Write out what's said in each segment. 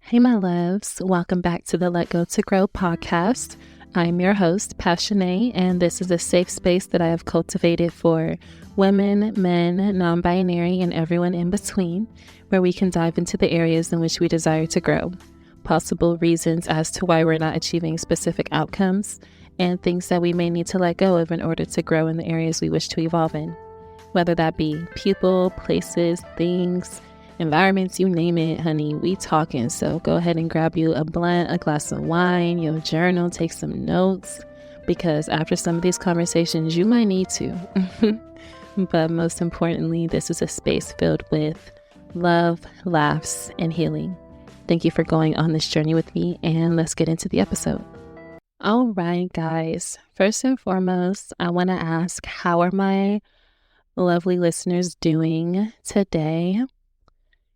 Hey, my loves. Welcome back to the Let Go to Grow podcast. I'm your host, Passionate, and this is a safe space that I have cultivated for women, men, non-binary, and everyone in between, where we can dive into the areas in which we desire to grow, possible reasons as to why we're not achieving specific outcomes, and things that we may need to let go of in order to grow in the areas we wish to evolve in, whether that be people, places, things, environments, you name it, honey, we talking. So go ahead and grab you a blunt, a glass of wine, your journal, take some notes, because after some of these conversations, you might need to. But most importantly, this is a space filled with love, laughs, and healing. Thank you for going on this journey with me, and let's get into the episode. All right, guys. First and foremost, I want to ask, how are my lovely listeners doing today?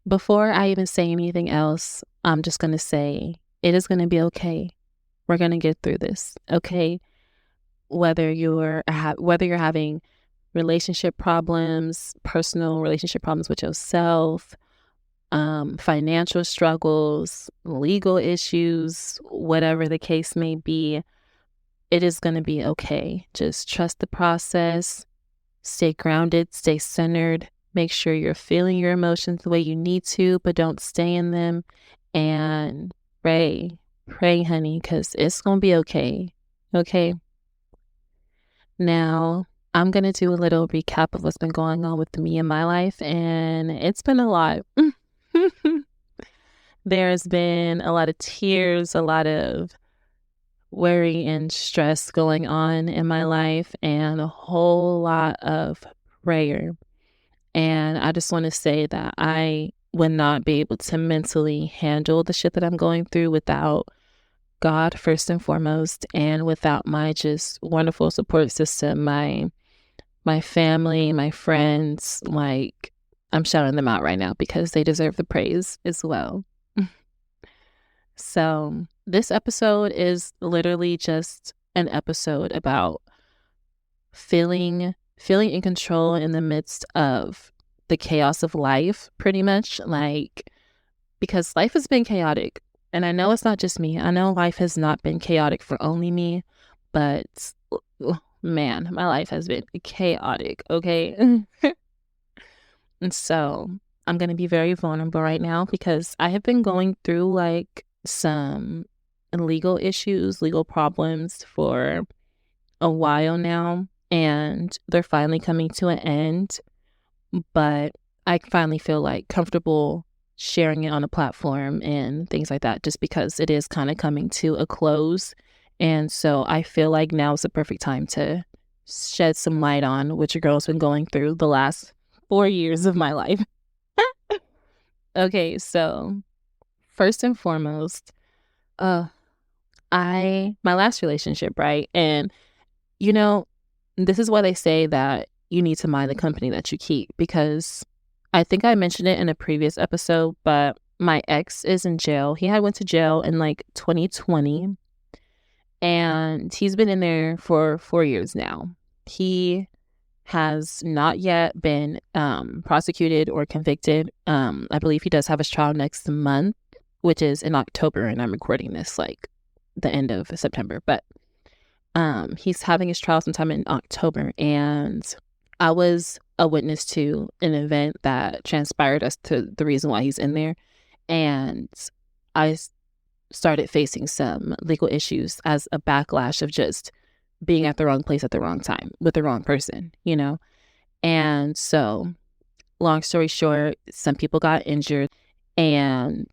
Before I even say anything else, I'm just going to say it is going to be okay. We're going to get through this, okay? Whether you're having relationship problems, personal relationship problems with yourself, financial struggles, legal issues, whatever the case may be, it is going to be okay. Just trust the process, stay grounded, stay centered. Make sure you're feeling your emotions the way you need to, but don't stay in them. And pray, honey, because it's going to be okay. Okay? Now, I'm going to do a little recap of what's been going on with me in my life, and it's been a lot. There's been a lot of tears, a lot of worry and stress going on in my life, and a whole lot of prayer. And I just want to say that I would not be able to mentally handle the shit that I'm going through without God, first and foremost, and without my just wonderful support system, my family, my friends. Like, I'm shouting them out right now because they deserve the praise as well. So this episode is literally just an episode about feeling in control in the midst of the chaos of life, pretty much, like, because life has been chaotic. And I know it's not just me. I know life has not been chaotic for only me, but man, my life has been chaotic, okay? And so I'm going to be very vulnerable right now because I have been going through like some legal issues, legal problems for a while now. And they're finally coming to an end, but I finally feel like comfortable sharing it on a platform and things like that, just because it is kind of coming to a close. And so I feel like now is the perfect time to shed some light on what your girl's been going through the last 4 years of my life. Okay, so first and foremost, my last relationship, right? And you know, this is why they say that you need to mind the company that you keep, because I think I mentioned it in a previous episode, but my ex is in jail. He had went to jail in like 2020, and he's been in there for 4 years now. He has not yet been prosecuted or convicted. I believe he does have his trial next month, which is in October, and I'm recording this like the end of September, but he's having his trial sometime in October, and I was a witness to an event that transpired as to the reason why he's in there, and I started facing some legal issues as a backlash of just being at the wrong place at the wrong time with the wrong person, you know? And so, long story short, some people got injured, and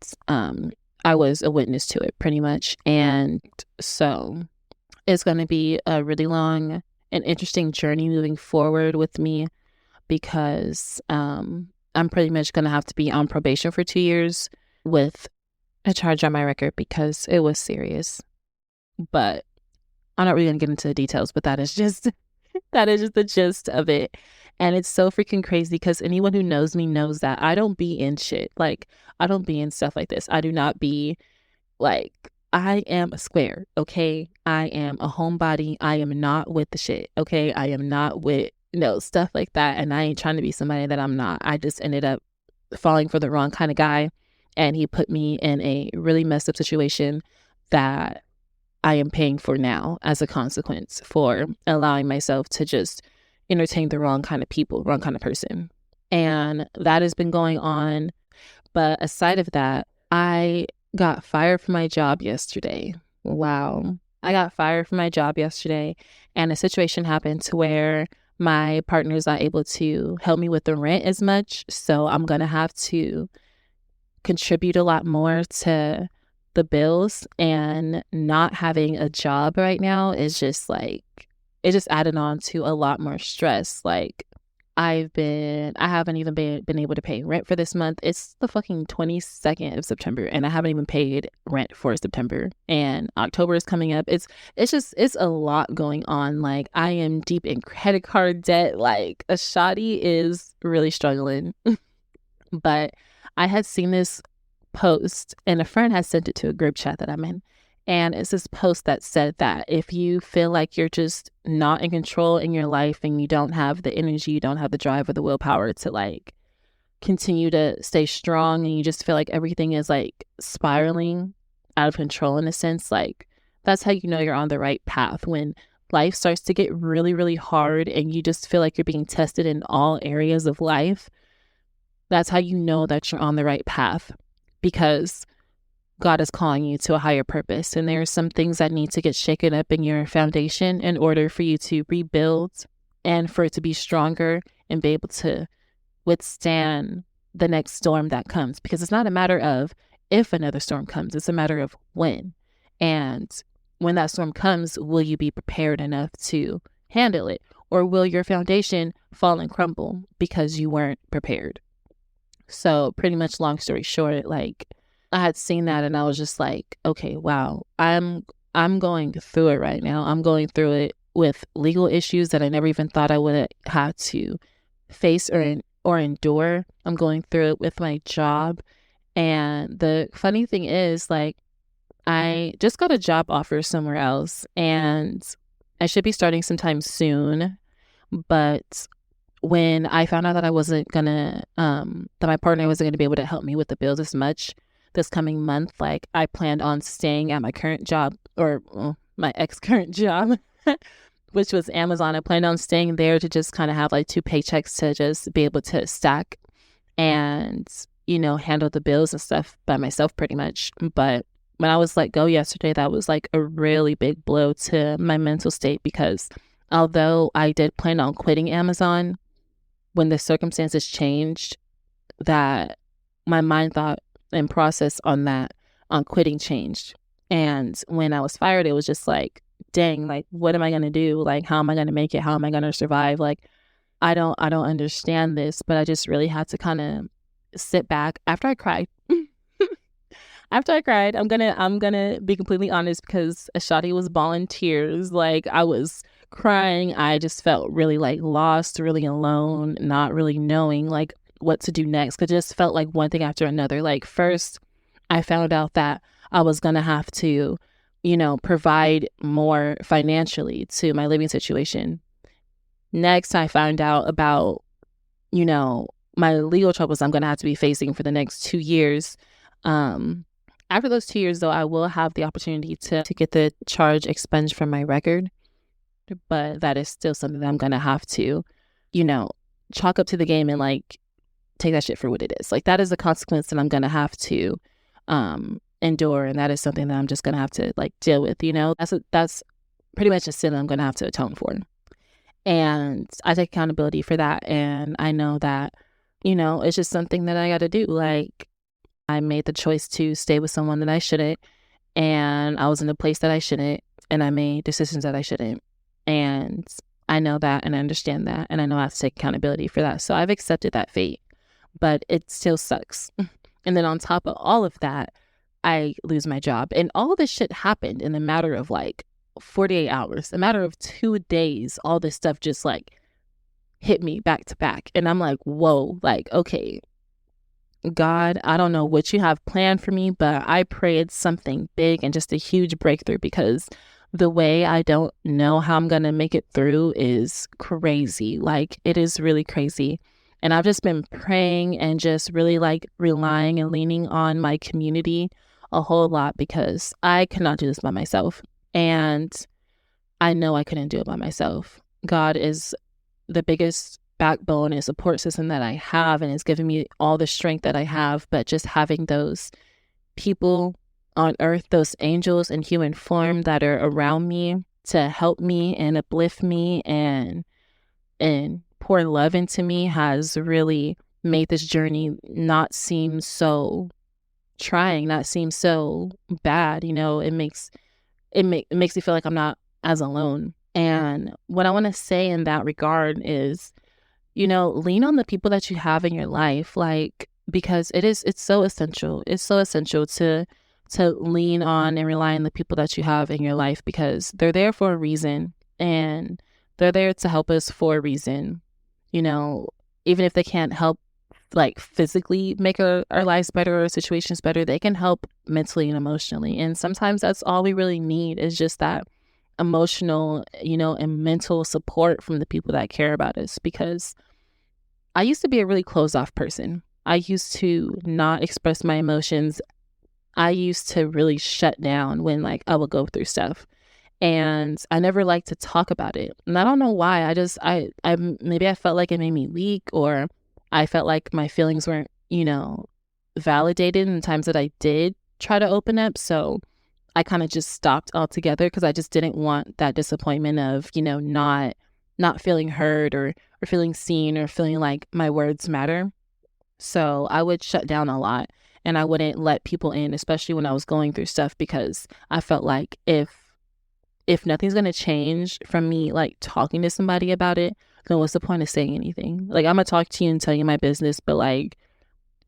I was a witness to it pretty much, and so it's going to be a really long and interesting journey moving forward with me, because I'm pretty much going to have to be on probation for 2 years with a charge on my record because it was serious. But I'm not really going to get into the details, but that is just the gist of it. And it's so freaking crazy because anyone who knows me knows that I don't be in shit. Like, I don't be in stuff like this. I do not be like, I am a square, okay? I am a homebody. I am not with the shit, okay? I am not with, stuff like that. And I ain't trying to be somebody that I'm not. I just ended up falling for the wrong kind of guy. and he put me in a really messed up situation that I am paying for now as a consequence for allowing myself to just entertain the wrong kind of people, wrong kind of person. And that has been going on. But aside of that, I got fired from my job yesterday. Wow. I got fired from my job yesterday, and a situation happened to where my partner is not able to help me with the rent as much. So I'm going to have to contribute a lot more to the bills, and not having a job right now is just like, it just added on to a lot more stress. Like, I haven't even been able to pay rent for this month. It's the fucking 22nd of September, and I haven't even paid rent for September, and October is coming up. It's a lot going on. Like, I am deep in credit card debt. Like, Ashadi is really struggling. But I had seen this post, and a friend had sent it to a group chat that I'm in. And it's this post that said that if you feel like you're just not in control in your life, and you don't have the energy, you don't have the drive or the willpower to like continue to stay strong, and you just feel like everything is like spiraling out of control in a sense, like that's how you know you're on the right path. When life starts to get really, really hard and you just feel like you're being tested in all areas of life, that's how you know that you're on the right path, because God is calling you to a higher purpose. And there are some things that need to get shaken up in your foundation in order for you to rebuild and for it to be stronger and be able to withstand the next storm that comes. Because it's not a matter of if another storm comes, it's a matter of when. And when that storm comes, will you be prepared enough to handle it? Or will your foundation fall and crumble because you weren't prepared? So pretty much, long story short, like, I had seen that and I was just like, okay, wow, I'm going through it right now. I'm going through it with legal issues that I never even thought I would have to face or endure. I'm going through it with my job. And the funny thing is, like, I just got a job offer somewhere else, and I should be starting sometime soon. But when I found out that I wasn't gonna, that my partner wasn't gonna be able to help me with the bills as much this coming month, like, I planned on staying at my current job, or my ex-current job, which was Amazon. I planned on staying there to just kind of have like 2 paychecks to just be able to stack and, you know, handle the bills and stuff by myself pretty much. But when I was let go yesterday, that was like a really big blow to my mental state, because although I did plan on quitting Amazon, when the circumstances changed, that my mind thought and process on quitting changed. And when I was fired, it was just like, dang, like, what am I going to do? Like, how am I going to make it? How am I going to survive? Like, I don't understand this. But I just really had to kind of sit back after I cried. After I cried, I'm gonna be completely honest, because Ashadi was bawling tears. Like, I was crying. I just felt really like lost, really alone, not really knowing like what to do next. It just felt like one thing after another. Like, first, I found out that I was gonna have to, you know, provide more financially to my living situation. Next, I found out about, you know, my legal troubles I'm gonna have to be facing for the next 2 years. After those 2 years, though, I will have the opportunity to get the charge expunged from my record. But that is still something that I'm gonna have to, you know, chalk up to the game and like take that shit for what it is. Like, that is a consequence that I'm gonna have to endure, and that is something that I'm just gonna have to like deal with. You know, that's pretty much a sin that I'm gonna have to atone for, and I take accountability for that. And I know that, you know, it's just something that I got to do. Like, I made the choice to stay with someone that I shouldn't, and I was in a place that I shouldn't, and I made decisions that I shouldn't. And I know that, and I understand that, and I know I have to take accountability for that. So I've accepted that fate, but it still sucks. And then on top of all of that, I lose my job. And all this shit happened in a matter of like 48 hours, a matter of 2 days. All this stuff just like hit me back to back. And I'm like, whoa, like, okay, God, I don't know what you have planned for me, but I pray it's something big and just a huge breakthrough, because the way I don't know how I'm going to make it through is crazy. Like, it is really crazy. And I've just been praying and just really like relying and leaning on my community a whole lot because I cannot do this by myself. And I know I couldn't do it by myself. God is the biggest backbone and support system that I have, and it's given me all the strength that I have. But just having those people on earth, those angels in human form that are around me to help me and uplift me and pour love into me has really made this journey not seem so trying, not seem so bad. You know, it makes me feel like I'm not as alone. And what I want to say in that regard is, you know, lean on the people that you have in your life, like, because it's so essential. It's so essential to lean on and rely on the people that you have in your life because they're there for a reason and they're there to help us for a reason. You know, even if they can't help like physically make our lives better or situations better, they can help mentally and emotionally. And sometimes that's all we really need is just that emotional, you know, and mental support from the people that care about us. Because I used to be a really closed off person. I used to not express my emotions. I used to really shut down when like I would go through stuff. And I never liked to talk about it. And I don't know why. I maybe I felt like it made me weak, or I felt like my feelings weren't, you know, validated in the times that I did try to open up. So I kind of just stopped altogether because I just didn't want that disappointment of, you know, not feeling heard or feeling seen or feeling like my words matter. So I would shut down a lot and I wouldn't let people in, especially when I was going through stuff, because I felt like if nothing's going to change from me like talking to somebody about it, then what's the point of saying anything? Like, I'm going to talk to you and tell you my business, but like,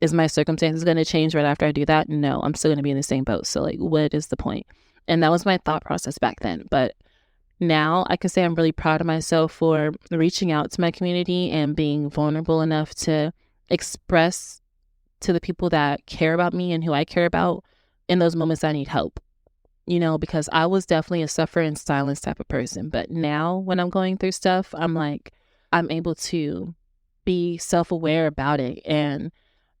is my circumstances going to change right after I do that? No, I'm still going to be in the same boat. So like, what is the point? And that was my thought process back then. But now I can say I'm really proud of myself for reaching out to my community and being vulnerable enough to express to the people that care about me and who I care about in those moments I need help. You know, because I was definitely a suffer in silence type of person. But now when I'm going through stuff, I'm like, I'm able to be self-aware about it and,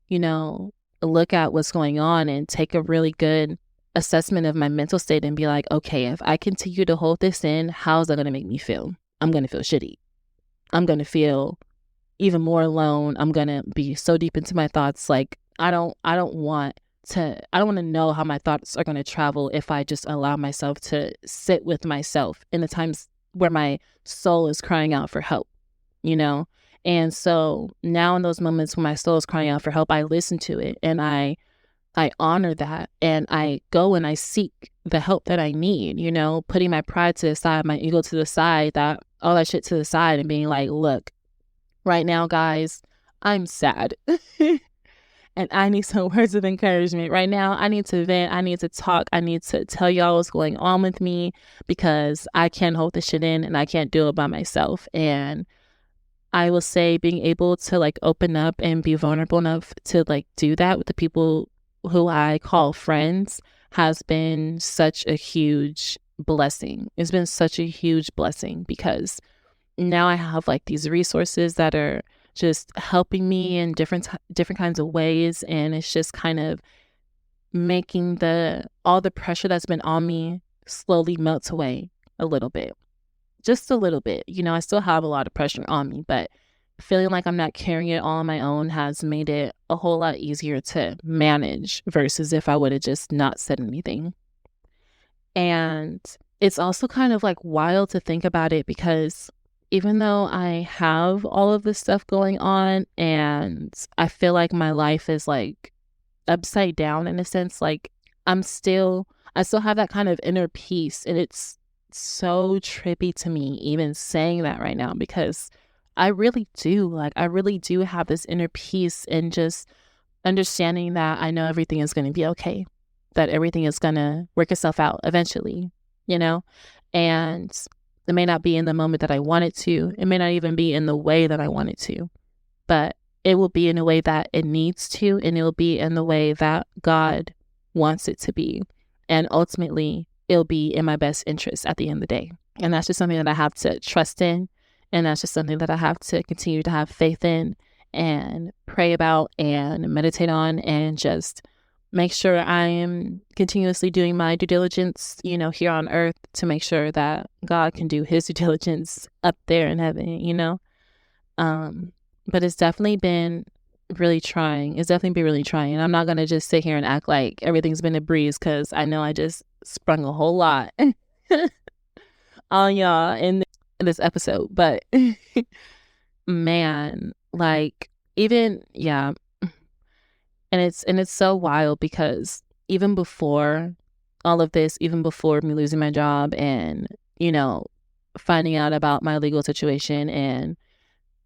you know, look at what's going on and take a really good assessment of my mental state and be like, okay, if I continue to hold this in, how's that going to make me feel? I'm going to feel shitty. I'm going to feel even more alone. I'm going to be so deep into my thoughts. Like, I don't want to know how my thoughts are going to travel if I just allow myself to sit with myself in the times where my soul is crying out for help, you know? And so now in those moments when my soul is crying out for help, I listen to it and I honor that and I go and I seek the help that I need, you know, putting my pride to the side, my ego to the side, that all that shit to the side and being like, look, right now, guys, I'm sad. And I need some words of encouragement. Right now, I need to vent. I need to talk. I need to tell y'all what's going on with me because I can't hold this shit in and I can't do it by myself. And I will say being able to like open up and be vulnerable enough to like do that with the people who I call friends has been such a huge blessing. It's been such a huge blessing because now I have like these resources that are just helping me in different kinds of ways, and it's just kind of making all the pressure that's been on me slowly melt away a little bit, just a little bit. You know, I still have a lot of pressure on me, but feeling like I'm not carrying it all on my own has made it a whole lot easier to manage versus if I would have just not said anything. And it's also kind of like wild to think about it because even though I have all of this stuff going on and I feel like my life is like upside down in a sense, like I still have that kind of inner peace. And it's so trippy to me even saying that right now because I really do have this inner peace and just understanding that I know everything is going to be okay, that everything is going to work itself out eventually, you know? And it may not be in the moment that I want it to. It may not even be in the way that I want it to, but it will be in a way that it needs to, and it will be in the way that God wants it to be. And ultimately, it'll be in my best interest at the end of the day. And that's just something that I have to trust in. And that's just something that I have to continue to have faith in and pray about and meditate on, and just make sure I am continuously doing my due diligence, here on earth, to make sure that God can do his due diligence up there in heaven. Um, but it's definitely been really trying. It's definitely been really trying. And I'm not going to just sit here and act like everything's been a breeze, because I know I just sprung a whole lot on y'all in this episode. But man, like, even, yeah. And it's so wild, because even before all of this, even before me losing my job and, finding out about my legal situation and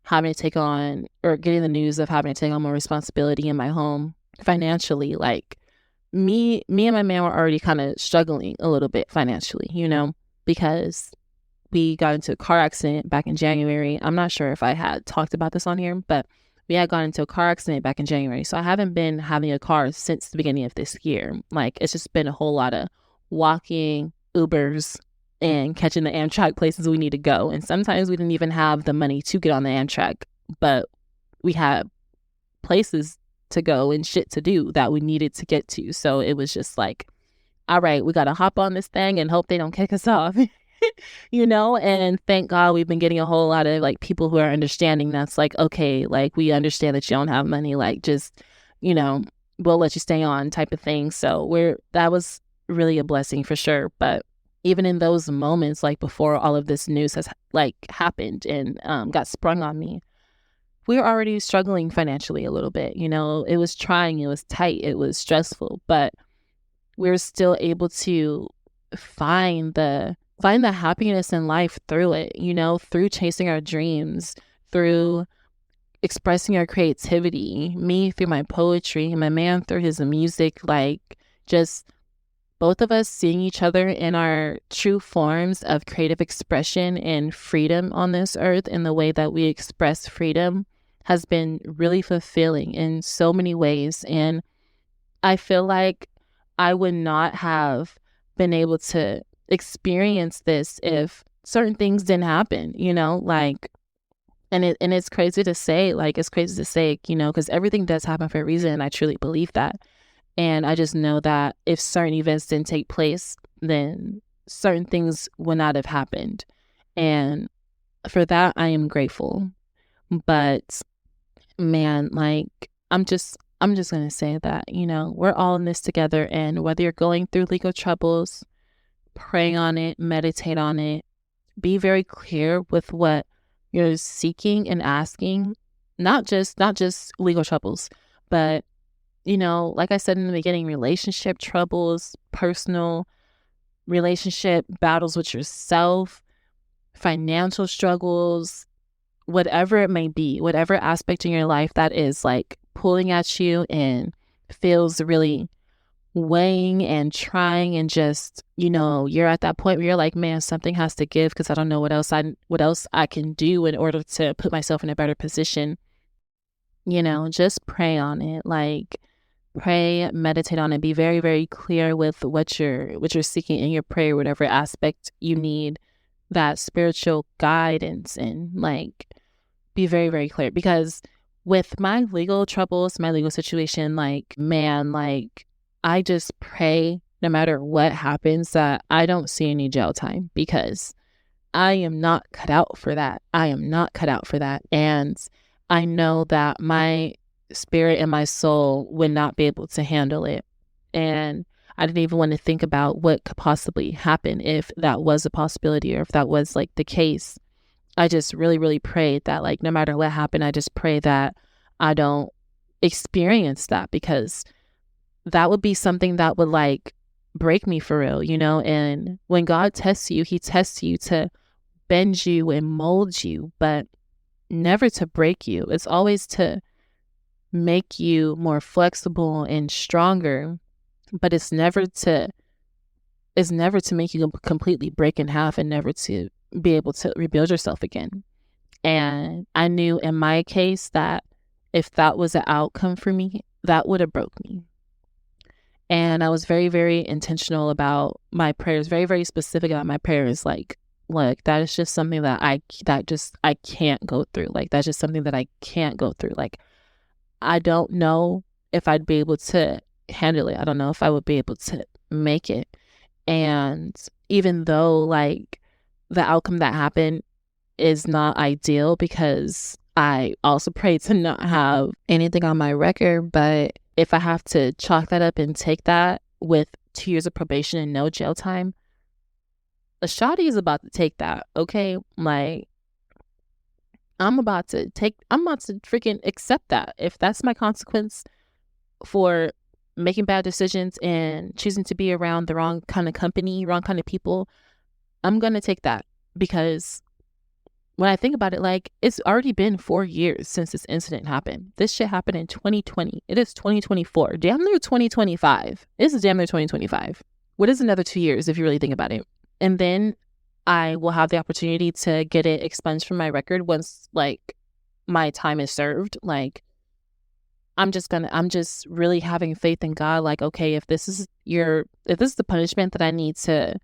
having to take on, or getting the news of having to take on more responsibility in my home financially, like, me and my man were already kind of struggling a little bit financially, because we got into a car accident back in January. I'm not sure if I had talked about this on here, but we had gotten into a car accident back in January. So I haven't been having a car since the beginning of this year. Like, it's just been a whole lot of walking, Ubers, and catching the Amtrak places we need to go. And sometimes we didn't even have the money to get on the Amtrak, but we had places to go and shit to do that we needed to get to. So it was just like, all right, we got to hop on this thing and hope they don't kick us off. And thank God we've been getting a whole lot of like people who are understanding. That's like, okay, like, we understand that you don't have money, like, just, we'll let you stay on, type of thing. So that was really a blessing for sure. But even in those moments, like, before all of this news has like happened and got sprung on me, we were already struggling financially a little bit. It was trying, it was tight, it was stressful, but we were still able to find the happiness in life through it, through chasing our dreams, through expressing our creativity, me through my poetry, my man through his music, like, just both of us seeing each other in our true forms of creative expression and freedom on this earth, in the way that we express freedom, has been really fulfilling in so many ways. And I feel like I would not have been able to experience this if certain things didn't happen, like, and it's crazy to say, because everything does happen for a reason, and I truly believe that. And I just know that if certain events didn't take place, then certain things would not have happened. And for that, I am grateful. But man, like, I'm just going to say that, we're all in this together. And whether you're going through legal troubles, pray on it, meditate on it, be very clear with what you're seeking and asking, not just legal troubles, but, like I said in the beginning, relationship troubles, personal relationship battles with yourself, financial struggles, whatever it may be, whatever aspect in your life that is like pulling at you and feels really weighing and trying, and just, you're at that point where you're like, man, something has to give, because I don't know what else I can do in order to put myself in a better position. Just pray on it. Like, pray, meditate on it, be very, very clear with what you're seeking in your prayer, whatever aspect you need that spiritual guidance in. Like, be very, very clear, because with my legal troubles, my legal situation, like, man, like, I just pray no matter what happens that I don't see any jail time, because I am not cut out for that. I am not cut out for that. And I know that my spirit and my soul would not be able to handle it. And I didn't even want to think about what could possibly happen if that was a possibility, or if that was like the case. I just really, really prayed that, like, no matter what happened, I just pray that I don't experience that, because that would be something that would like break me for real, And when God tests you, he tests you to bend you and mold you, but never to break you. It's always to make you more flexible and stronger, but it's never to make you completely break in half, and never to be able to rebuild yourself again. And I knew in my case that if that was the outcome for me, that would have broke me. And I was very, very intentional about my prayers, very, very specific about my prayers. Like, look, that is just something that I can't go through. Like, that's just something that I can't go through. Like, I don't know if I'd be able to handle it. I don't know if I would be able to make it. And even though like the outcome that happened is not ideal, because I also pray to not have anything on my record, but if I have to chalk that up and take that with 2 years of probation and no jail time, a shawty is about to take that, okay? Like, I'm about to freaking accept that. If that's my consequence for making bad decisions and choosing to be around the wrong kind of company, wrong kind of people, I'm going to take that. Because when I think about it, like, it's already been 4 years since this incident happened. This shit happened in 2020. It is 2024. Damn near 2025. This is damn near 2025. What is another 2 years if you really think about it? And then I will have the opportunity to get it expunged from my record once, like, my time is served. Like, I'm just really having faith in God. Like, okay, if this is the punishment that I need to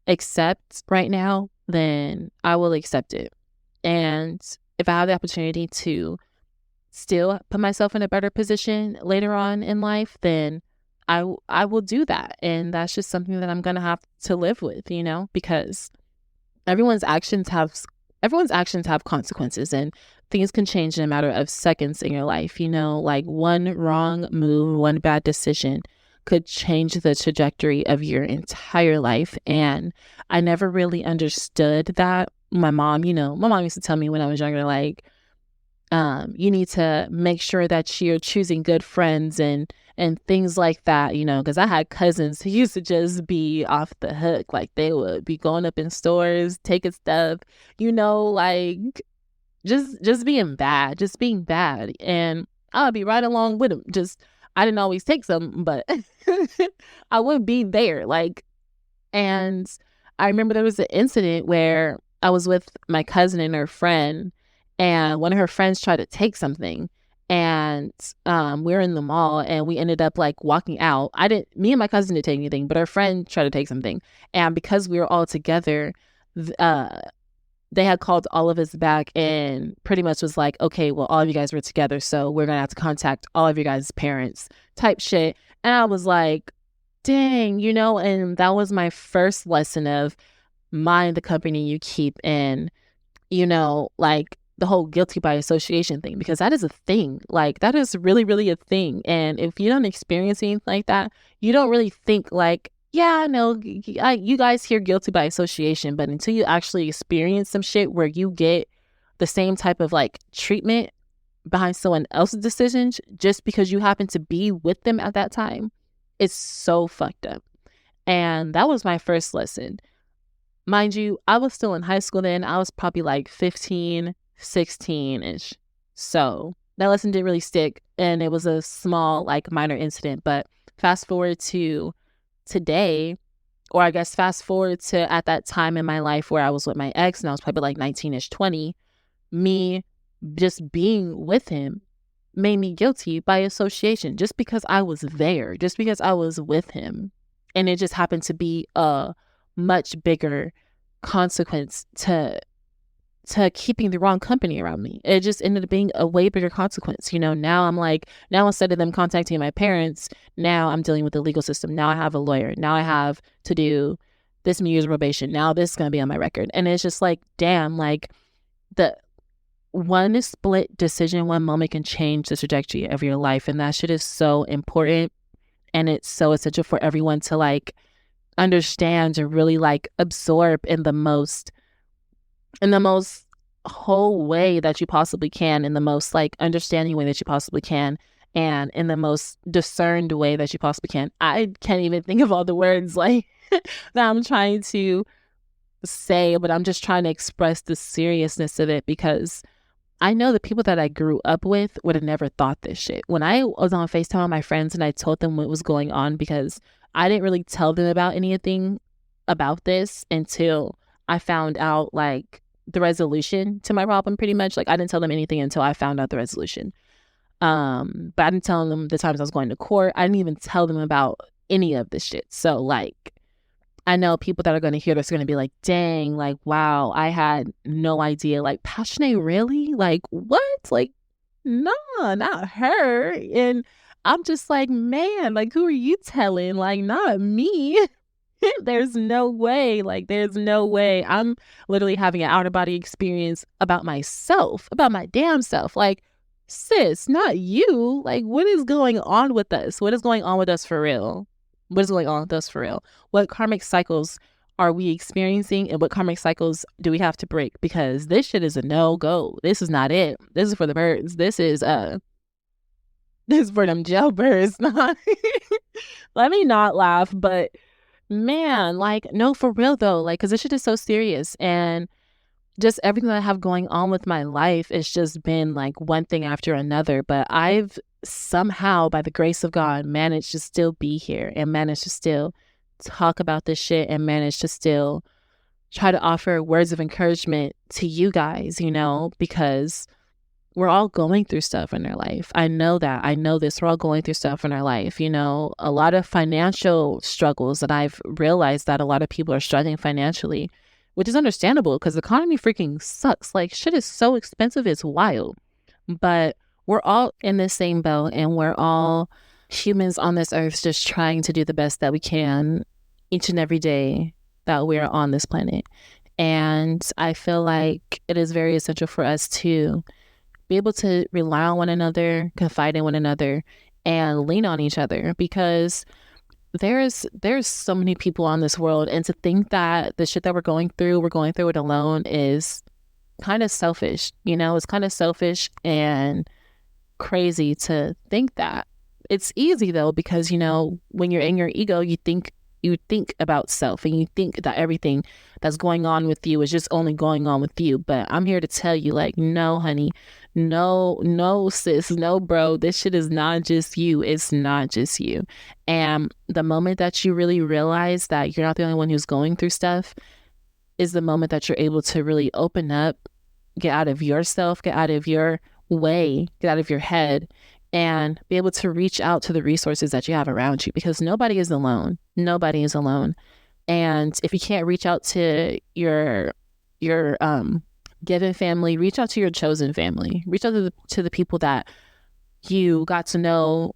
accept right now, then I will accept it. And if I have the opportunity to still put myself in a better position later on in life, then I will do that. And that's just something that I'm going to have to live with, you know, because everyone's actions have consequences, and things can change in a matter of seconds in your life. You know, like one wrong move, one bad decision could change the trajectory of your entire life. And I never really understood that. My mom used to tell me when I was younger, like, you need to make sure that you're choosing good friends and things like that, you know, because I had cousins who used to just be off the hook. Like, they would be going up in stores, taking stuff, you know, like just being bad. And I would be right along with them. I didn't always take some, but I would be there. Like, and I remember there was an incident where I was with my cousin and her friend, and one of her friends tried to take something, and we were in the mall, and we ended up like walking out. Me and my cousin didn't take anything, but our friend tried to take something, and because we were all together, they had called all of us back and pretty much was like, okay, well, all of you guys were together, so we're gonna have to contact all of you guys' parents type shit. And I was like, dang, you know. And that was my first lesson of mind the company you keep, and, you know, like the whole guilty by association thing, because that is a thing. Like, that is really, really a thing. And if you don't experience anything like that, you don't really think like, yeah, no, you guys hear guilty by association, but until you actually experience some shit where you get the same type of like treatment behind someone else's decisions just because you happen to be with them at that time, it's so fucked up. And that was my first lesson. Mind you, I was still in high school then. I was probably like 15, 16-ish. So that lesson didn't really stick, and it was a small, like, minor incident. But fast forward to today, or I guess fast forward to at that time in my life where I was with my ex, and I was probably like 19-ish, 20, me just being with him made me guilty by association just because I was there, just because I was with him. And it just happened to be a much bigger consequence to keeping the wrong company around me. It just ended up being a way bigger consequence. You know, now instead of them contacting my parents, now I'm dealing with the legal system. Now I have a lawyer. Now I have to do this many years of probation. Now this is going to be on my record. And it's just like, damn, like, the one split decision, one moment can change the trajectory of your life. And that shit is so important. And it's so essential for everyone to like understand and really like absorb in the most whole way that you possibly can, in the most like understanding way that you possibly can, and in the most discerned way that you possibly can. I can't even think of all the words like that I'm trying to say, but I'm just trying to express the seriousness of it, because I know the people that I grew up with would have never thought this shit. When I was on FaceTime with my friends and I told them what was going on, because I didn't really tell them about anything about this until I found out like the resolution to my problem, pretty much. Like, I didn't tell them anything until I found out the resolution. But I didn't tell them the times I was going to court. I didn't even tell them about any of this shit. So like, I know people that are going to hear this are going to be like, dang, like, wow, I had no idea. Like, passionate, really? Like, what? Like, no, not her. And I'm just like, man, like, who are you telling? Like, not me. There's no way. Like, there's no way. I'm literally having an out of body experience about myself, about my damn self. Like, sis, not you. Like, what is going on with us? What is going on with us for real? What is going on with us for real? What karmic cycles are we experiencing, and what karmic cycles do we have to break? Because this shit is a no-go. This is not it. This is for the birds. This is for them jailbirds. Not let me not laugh, but man, like, no, for real though, like, because this shit is so serious. And just everything that I have going on with my life, it's just been like one thing after another. But I've somehow, by the grace of God, managed to still be here and managed to still talk about this shit and managed to still try to offer words of encouragement to you guys, you know, because we're all going through stuff in our life. I know that. I know this. We're all going through stuff in our life. You know, a lot of financial struggles that I've realized that a lot of people are struggling financially, which is understandable because the economy freaking sucks. Like, shit is so expensive. It's wild. But we're all in the same boat, and we're all humans on this earth just trying to do the best that we can each and every day that we're on this planet. And I feel like it is very essential for us to be able to rely on one another, confide in one another, and lean on each other, because there's so many people on this world, and to think that the shit that we're going through it alone is kind of selfish. You know, it's kind of selfish and crazy to think that. It's easy though, because, you know, when you're in your ego, you think about self, and you think that everything that's going on with you is just only going on with you. But I'm here to tell you, like, no, honey, no, sis, no, bro, this shit is not just you. It's not just you. And the moment that you really realize that you're not the only one who's going through stuff is the moment that you're able to really open up, get out of yourself, get out of your way, get out of your head, and be able to reach out to the resources that you have around you, because nobody is alone. Nobody is alone. And if you can't reach out to your given family, reach out to your chosen family. Reach out to the people that you got to know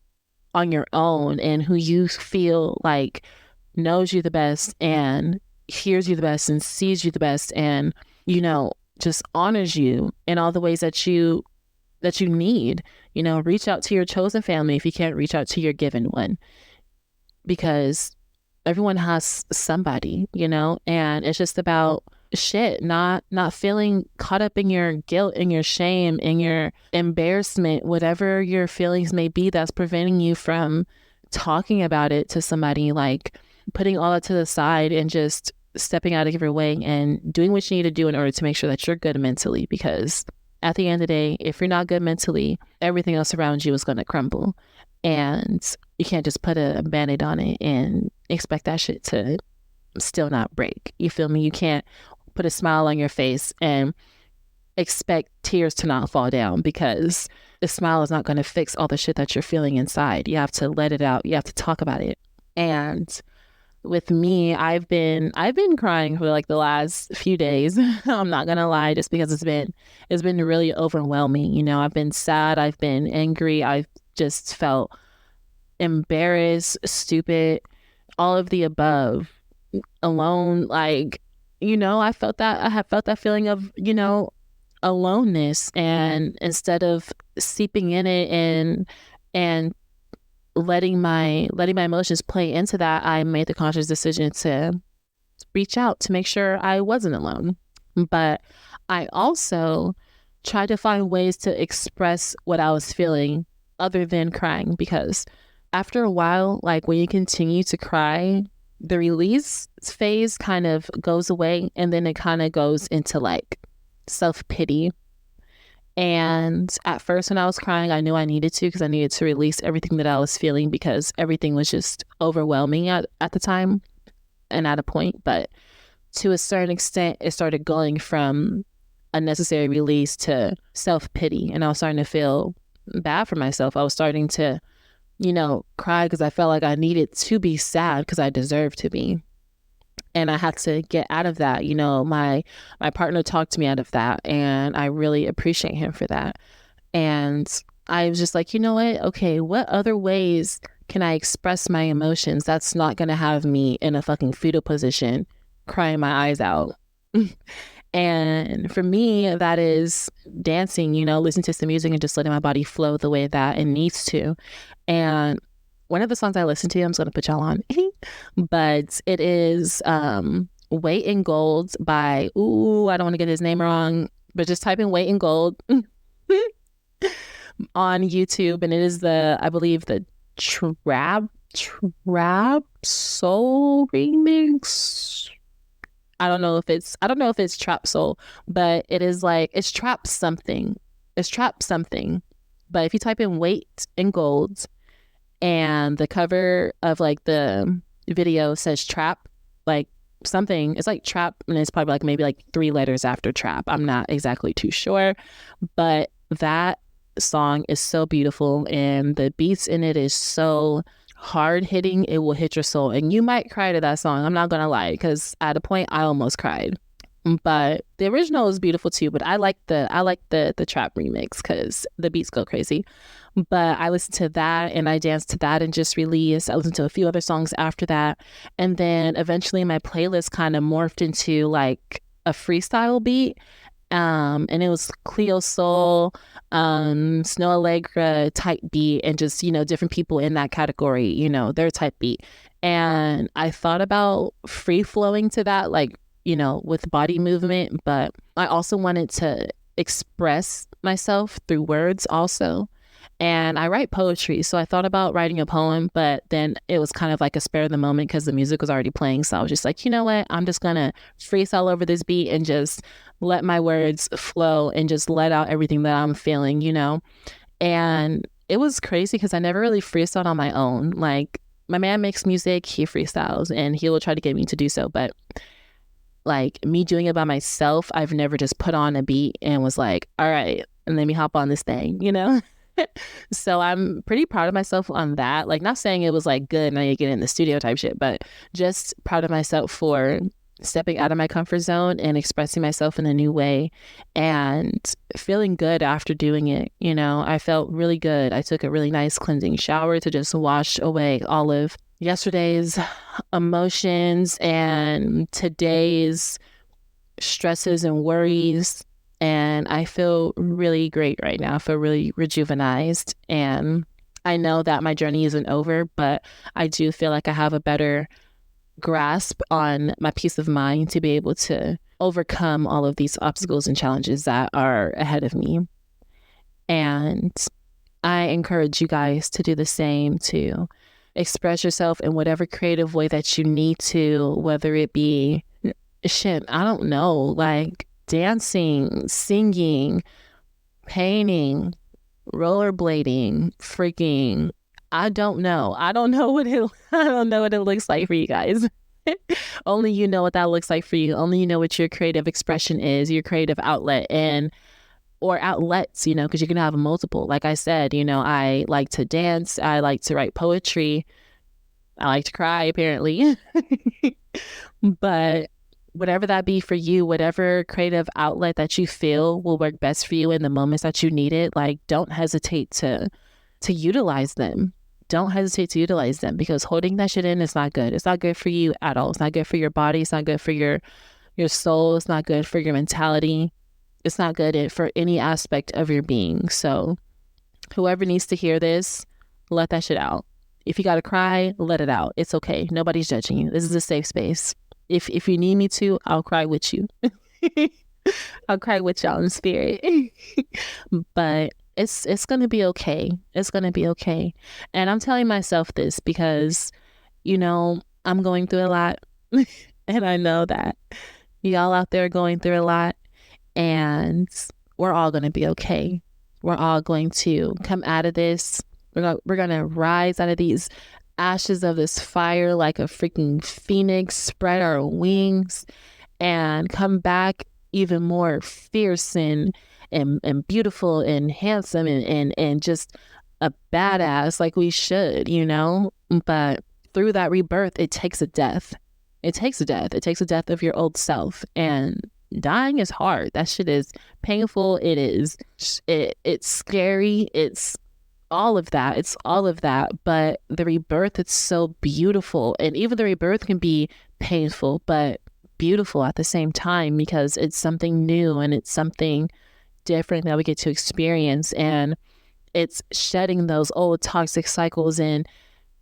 on your own, and who you feel like knows you the best and hears you the best and sees you the best, and, you know, just honors you in all the ways that you need. You know, reach out to your chosen family if you can't reach out to your given one, because everyone has somebody, you know. And it's just about not feeling caught up in your guilt and your shame and your embarrassment, whatever your feelings may be that's preventing you from talking about it to somebody. Like, putting all that to the side and just stepping out of your way and doing what you need to do in order to make sure that you're good mentally, because at the end of the day, if you're not good mentally, everything else around you is going to crumble. And you can't just put a Band-Aid on it and expect that shit to still not break. You feel me? You can't put a smile on your face and expect tears to not fall down, because the smile is not going to fix all the shit that you're feeling inside. You have to let it out. You have to talk about it. And with me, I've been crying for like the last few days. I'm not gonna lie, just because it's been really overwhelming. You know, I've been sad, I've been angry, I've just felt embarrassed, stupid, all of the above, alone. Like, you know, I have felt that feeling of, you know, aloneness, and instead of seeping in it and letting my emotions play into that, I made the conscious decision to reach out to make sure I wasn't alone. But I also tried to find ways to express what I was feeling other than crying, because after a while, like, when you continue to cry, the release phase kind of goes away, and then it kind of goes into like self-pity. And at first, when I was crying, I knew I needed to, because I needed to release everything that I was feeling, because everything was just overwhelming at the time and at a point. But to a certain extent, it started going from a necessary release to self-pity. And I was starting to feel bad for myself. I was starting to, you know, cry because I felt like I needed to be sad because I deserved to be. And I had to get out of that. You know, my partner talked me out of that, and I really appreciate him for that. And I was just like, you know what? Okay, what other ways can I express my emotions that's not going to have me in a fucking fetal position crying my eyes out? And for me, that is dancing, you know, listening to some music and just letting my body flow the way that it needs to. And one of the songs I listen to, I'm just going to put y'all on, but it is Weight in Gold by, I don't want to get his name wrong, but just type in Weight in Gold on YouTube. And it is I believe the Trap Soul remix. I don't know if it's Trap Soul, but it is like, it's Trap something. It's Trap something. But if you type in Weight in Gold, and the cover of like the video says Trap, like something, it's like Trap, and it's probably like maybe like 3 letters after Trap. I'm not exactly too sure, but that song is so beautiful, and the beats in it is so hard hitting. It will hit your soul, and you might cry to that song. I'm not gonna lie, because at a point I almost cried. But the original is beautiful too. But I like the trap remix because the beats go crazy. But I listened to that and I danced to that and just released. I listened to a few other songs after that, and then eventually my playlist kind of morphed into like a freestyle beat. And it was Cleo Soul, Snow Allegra type beat, and just, you know, different people in that category, you know, their type beat. And I thought about free flowing to that, like, you know, with body movement, but I also wanted to express myself through words also. And I write poetry, so I thought about writing a poem, but then it was kind of like a spare of the moment because the music was already playing. So I was just like, you know what? I'm just going to freestyle over this beat and just let my words flow and just let out everything that I'm feeling, you know? And it was crazy because I never really freestyled on my own. Like, my man makes music, he freestyles, and he will try to get me to do so. But like me doing it by myself, I've never just put on a beat and was like, all right, and let me hop on this thing, you know? So I'm pretty proud of myself on that. Like, not saying it was like good, now you get in the studio type shit, but just proud of myself for stepping out of my comfort zone and expressing myself in a new way and feeling good after doing it. You know, I felt really good. I took a really nice cleansing shower to just wash away all of yesterday's emotions and today's stresses and worries. And I feel really great right now. I feel really rejuvenized. And I know that my journey isn't over, but I do feel like I have a better grasp on my peace of mind to be able to overcome all of these obstacles and challenges that are ahead of me. And I encourage you guys to do the same, to express yourself in whatever creative way that you need to, whether it be shit, I don't know, like dancing, singing, painting, rollerblading, freaking, I don't know. I don't know what it looks like for you guys. Only you know what that looks like for you. Only you know what your creative expression is, your creative outlet, or outlets, you know, because you can have multiple. Like I said, you know, I like to dance. I like to write poetry. I like to cry, apparently. But whatever that be for you, whatever creative outlet that you feel will work best for you in the moments that you need it, like, don't hesitate to utilize them. Don't hesitate to utilize them, because holding that shit in is not good. It's not good for you at all. It's not good for your body. It's not good for your soul. It's not good for your mentality. It's not good for any aspect of your being. So whoever needs to hear this, let that shit out. If you got to cry, let it out. It's okay. Nobody's judging you. This is a safe space. If you need me to, I'll cry with you. I'll cry with y'all in spirit. But it's going to be okay. It's going to be okay. And I'm telling myself this because, you know, I'm going through a lot. And I know that y'all out there are going through a lot. And we're all going to be okay. We're all going to come out of this. We're going to rise out of these ashes of this fire like a freaking phoenix, spread our wings, and come back even more fierce and beautiful and handsome and just a badass, like we should, you know. But through that rebirth, it takes a death. It takes a death. It takes a death of your old self. And dying is hard. That shit is painful. It's scary. It's all of that. It's all of that. But the rebirth, it's so beautiful. And even the rebirth can be painful, but beautiful at the same time, because it's something new and it's something different that we get to experience. And it's shedding those old toxic cycles and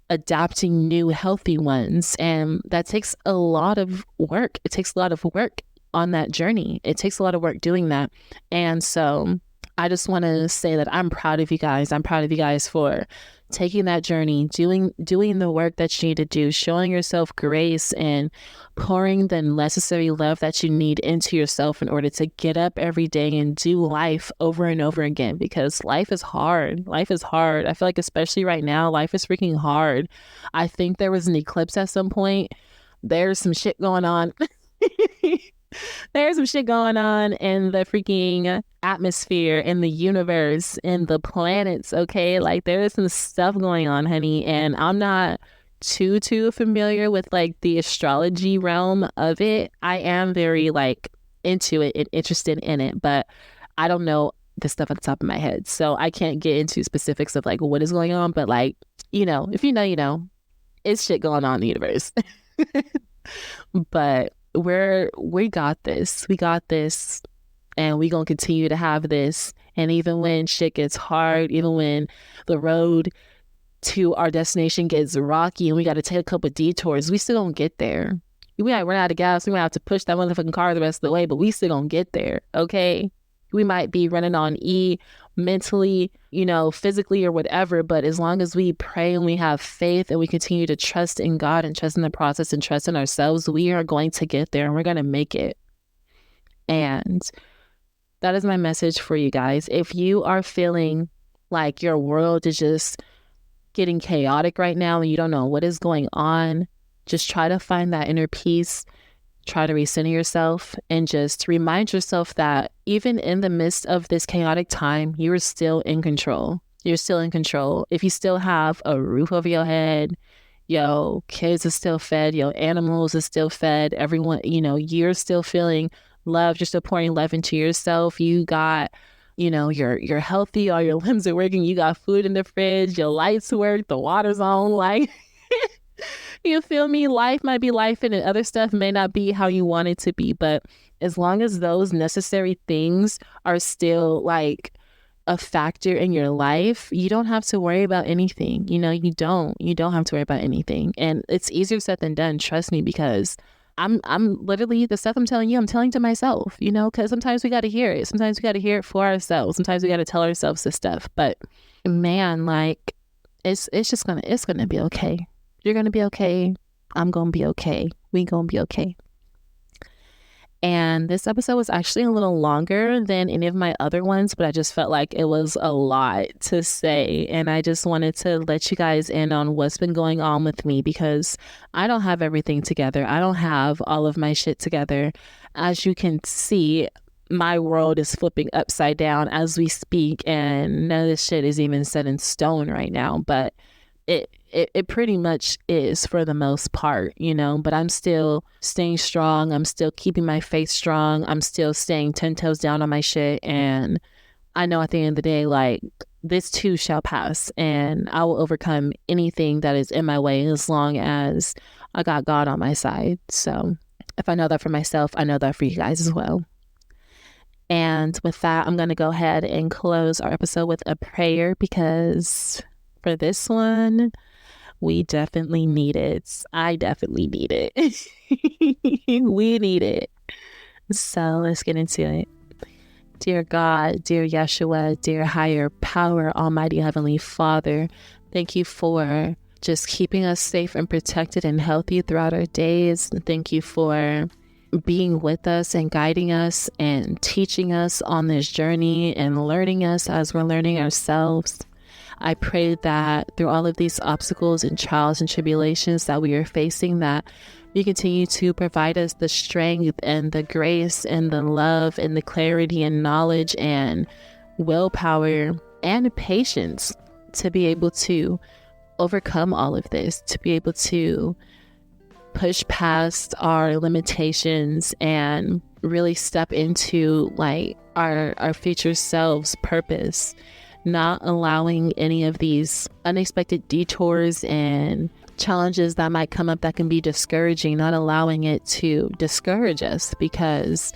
adapting new healthy ones. And that takes a lot of work. It takes a lot of work on that journey. It takes a lot of work doing that. And so I just want to say that I'm proud of you guys. I'm proud of you guys for taking that journey, doing the work that you need to do, showing yourself grace and pouring the necessary love that you need into yourself in order to get up every day and do life over and over again, because life is hard. Life is hard. I feel like especially right now, life is freaking hard. I think there was an eclipse at some point. There's some shit going on. There's some shit going on in the freaking atmosphere, in the universe, in the planets, okay? Like, there is some stuff going on, honey, and I'm not too familiar with, like, the astrology realm of it. I am very, like, into it and interested in it, but I don't know the stuff at the top of my head, so I can't get into specifics of, like, what is going on, but, like, you know, if you know, you know, it's shit going on in the universe. But we got this, and we gonna continue to have this. And even when shit gets hard, even when the road to our destination gets rocky and we got to take a couple of detours, we still gonna get there. We might run out of gas, we might have to push that motherfucking car the rest of the way, but we still gonna get there, okay? We might be running on E mentally, you know, physically or whatever, but as long as we pray and we have faith and we continue to trust in God and trust in the process and trust in ourselves, we are going to get there and we're going to make it. And that is my message for you guys. If you are feeling like your world is just getting chaotic right now and you don't know what is going on, just try to find that inner peace. Try to recenter yourself and just remind yourself that even in the midst of this chaotic time, you are still in control. You're still in control. If you still have a roof over your head, your kids are still fed, your animals are still fed, everyone, you know, you're still feeling love, you're still pouring love into yourself. You got, you know, you're healthy, all your limbs are working, you got food in the fridge, your lights work, the water's on, like... You feel me? Life might be life and other stuff may not be how you want it to be. But as long as those necessary things are still like a factor in your life, you don't have to worry about anything. You know, you don't have to worry about anything. And it's easier said than done. Trust me, because I'm literally, the stuff I'm telling you, I'm telling to myself, you know, because sometimes we got to hear it. Sometimes we got to hear it for ourselves. Sometimes we got to tell ourselves this stuff. But man, like it's going to be okay. You're going to be okay. I'm going to be okay. We going to be okay. And this episode was actually a little longer than any of my other ones, but I just felt like it was a lot to say. And I just wanted to let you guys in on what's been going on with me, because I don't have everything together. I don't have all of my shit together. As you can see, my world is flipping upside down as we speak, and none of this shit is even set in stone right now. But it pretty much is for the most part, you know, but I'm still staying strong. I'm still keeping my faith strong. I'm still staying 10 toes down on my shit. And I know at the end of the day, like, this too shall pass, and I will overcome anything that is in my way as long as I got God on my side. So if I know that for myself, I know that for you guys as well. And with that, I'm going to go ahead and close our episode with a prayer, because for this one, we definitely need it. I definitely need it. We need it. So let's get into it. Dear God, dear Yeshua, dear higher power, almighty heavenly Father, thank you for just keeping us safe and protected and healthy throughout our days. Thank you for being with us and guiding us and teaching us on this journey and learning us as we're learning ourselves. I pray that through all of these obstacles and trials and tribulations that we are facing, that you continue to provide us the strength and the grace and the love and the clarity and knowledge and willpower and patience to be able to overcome all of this, to be able to push past our limitations and really step into like our future selves purpose, not allowing any of these unexpected detours and challenges that might come up that can be discouraging, not allowing it to discourage us, because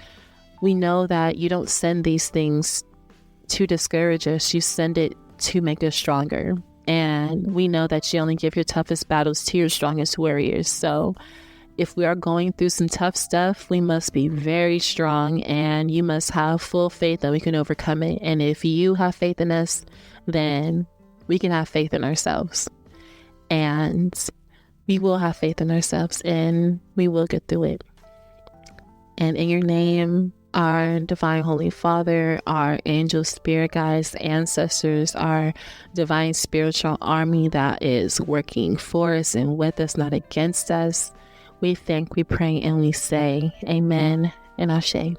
we know that you don't send these things to discourage us. You send it to make us stronger. And we know that you only give your toughest battles to your strongest warriors. So if we are going through some tough stuff, we must be very strong, and you must have full faith that we can overcome it. And if you have faith in us, then we can have faith in ourselves. And we will have faith in ourselves, and we will get through it. And in your name, our divine Holy Father, our angel spirit guides, ancestors, our divine spiritual army that is working for us and with us, not against us, we thank, we pray, and we say amen and ashe.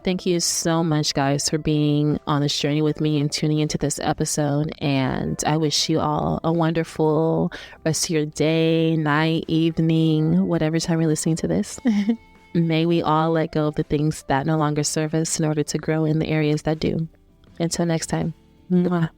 Thank you so much, guys, for being on this journey with me and tuning into this episode. And I wish you all a wonderful rest of your day, night, evening, whatever time you're listening to this. May we all let go of the things that no longer serve us in order to grow in the areas that do. Until next time. Mwah.